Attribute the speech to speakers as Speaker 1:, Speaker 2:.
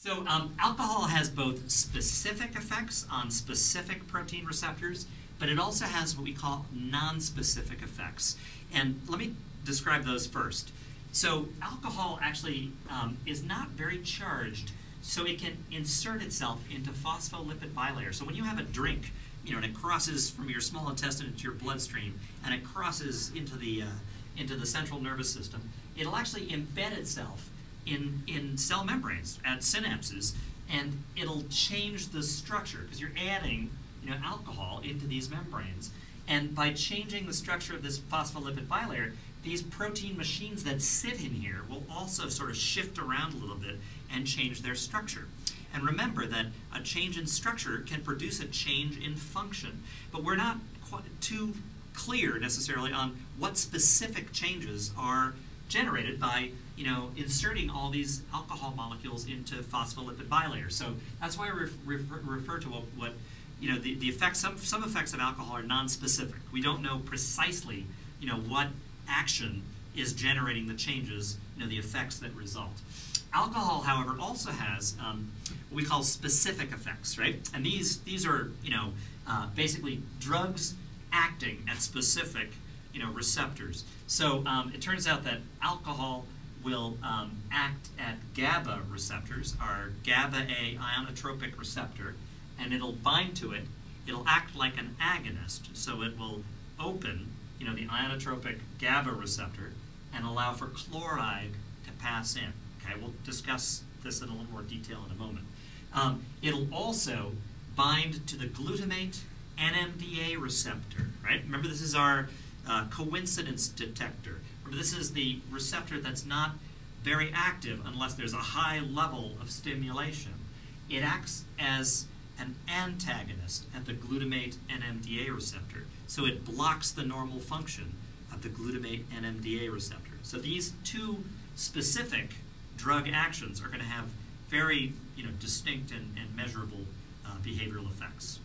Speaker 1: So alcohol has both specific effects on specific protein receptors, but it also has what we call non-specific effects. And let me describe those first. So alcohol actually is not very charged, so it can insert itself into phospholipid bilayer. So when you have a drink, and it crosses from your small intestine into your bloodstream, and it crosses into the central nervous system, it'll actually embed itself in cell membranes at synapses, and it'll change the structure because you're adding alcohol into these membranes. And by changing the structure of this phospholipid bilayer, these protein machines that sit in here will also sort of shift around a little bit and change their structure. And remember that a change in structure can produce a change in function, but we're not too clear necessarily on what specific changes are generated by inserting all these alcohol molecules into phospholipid bilayer. So that's why I refer to what the effects. Some effects of alcohol are non-specific. We don't know precisely what action is generating the changes, the effects that result. Alcohol, however, also has what we call specific effects, right? And these are basically drugs acting at specific receptors. So it turns out that alcohol will act at GABA receptors, our GABA-A ionotropic receptor, and it'll bind to it. It'll act like an agonist, so it will open the ionotropic GABA receptor and allow for chloride to pass in. Okay, we'll discuss this in a little more detail in a moment. It'll also bind to the glutamate NMDA receptor, right? Remember, this is our coincidence detector. Remember, this is the receptor that's not very active unless there's a high level of stimulation. It acts as an antagonist at the glutamate NMDA receptor, so it blocks the normal function of the glutamate NMDA receptor. So these two specific drug actions are going to have very distinct and measurable behavioral effects.